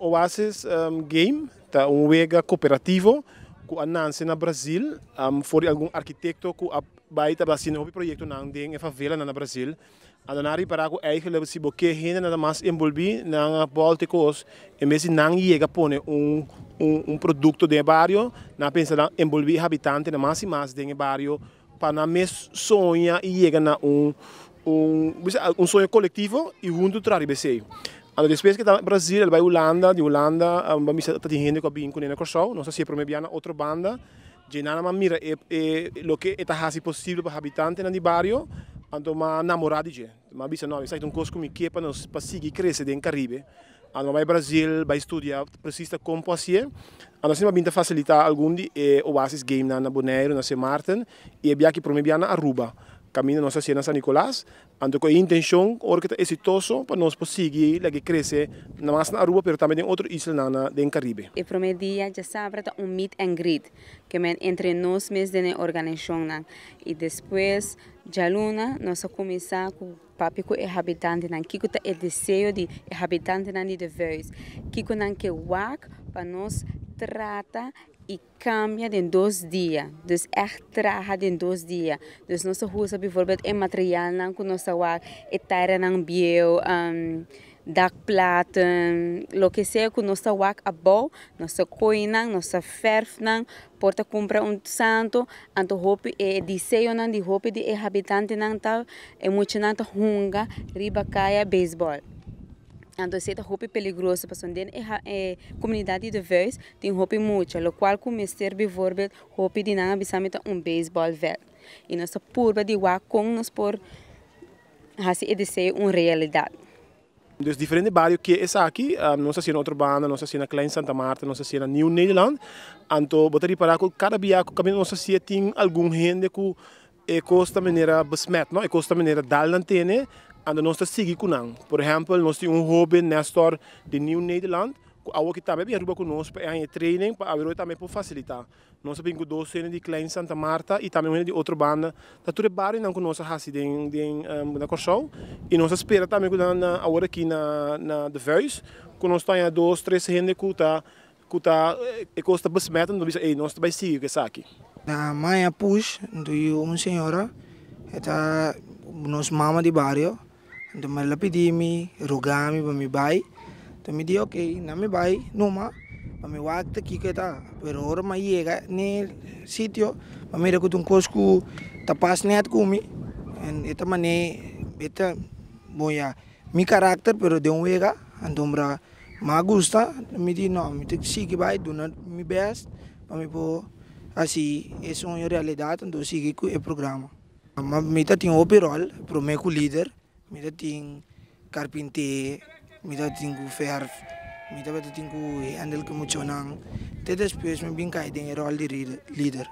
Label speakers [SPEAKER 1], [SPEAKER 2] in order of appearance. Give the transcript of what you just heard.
[SPEAKER 1] Oasis Game, tá wega cooperativo que nasce na Brasil, for algum arquiteto que vai trabalhar no projeto nang ding e favela na Brasil. Andanari para ko eigenlijk si boke hina na mas envolvi na Balticos e mesmo nang chega pone produto de barrio na pensa na envolvi habitante na mais e mais de barrio para na mes sonha e chega na sonho coletivo e junto tra ribesei. Allora, depois que está Brasil, ele vai Holanda, de Holanda, vamos ver se gente que vem com ele corso, não sei se é para me outra banda, de nada mais mira o que é assim possível para habitante na de barrio, então uma namorada de, mas bisa não, sai um curso como que para nós para seguir crescer dentro do Caribe, então vai Brasil, vai estudar precisa como assim, então se vai facilitar algum de Oasis Game na Bonaire, na São Martin, e é aqui para me na Aruba. Caminho nossa cena San Nicolás, ando com a intenção que está exitoso para nós conseguir crescer não mais na Aruba, mas também em outras islas na Caribe.
[SPEAKER 2] E para mim dia já sabe meet and greet que entre nós mesmos da organização e depois já luna nós começar com papi com o habitante nan que é desejo de habitante nan de vez que nan que work para nós trata e cambia em 2 dias. Dus echt traga em 2 dias. Dus nós usamos, bijvoorbeeld, materiaal nan que nós usamos, terra nan bio, dakplaten, lo que seja que nós usamos a bom, nós coinang, nós verf nan, porta compra santo, anto hopi e desejo nan de hopi de habitante nan tal, e muito nan hunga, riba caia baseball. Então, se é roupa perigosa, para dentro comunidade de vez tem roupa muito, o qual começar bijvoorbeeld roupa de nada bisamita baseball veld. E nossa purba de wa com nos por assim é uma realidade.
[SPEAKER 1] Dus diferentes bairros que é aqui, não sei se na outra banda, não sei se na Klein Santa Marta, não sei se na New Nederland, então botar para cada biaco, não sei se tem algum gente que custa maneira besmet, não? E custa maneira dar antena. En nós seguimos com não. Por exemplo, nós temos jovem Nestor de New Nederland, que também vem ajuda conosco para a training, para a também por facilitar. Nós temos 2 cenas de Klein Santa Marta e também uma de outra banda. Tá tudo bem não conosco assim na Corsol e nós espera também na agora aqui na The Voice, conosco tem 2, 3 gente que tá custa besmeten, nós também seguir que está aqui.
[SPEAKER 3] Na minha push do uma senhora, está nos mama de barrio. Então, me lapidimi, rogami, para me vai. Então, me disse, ok, não me vai, não mais. Para me vai aqui que tá. Pero agora me chega no sítio, para me recolher coisas que tapas net comigo. E esta maneira, esta, bom, já, meu caráter, pero de vega. Então, para me gusta, me diz, não, me tem que seguir, vai, do not me best, para me pôr, assim, essa é uma realidade, então, seguir com o programa. Me tem um overall, para me com líder. Me tem carpinteiro, me tem ferro, me tem handle que muito não. Depois me bem cai em rol de líder.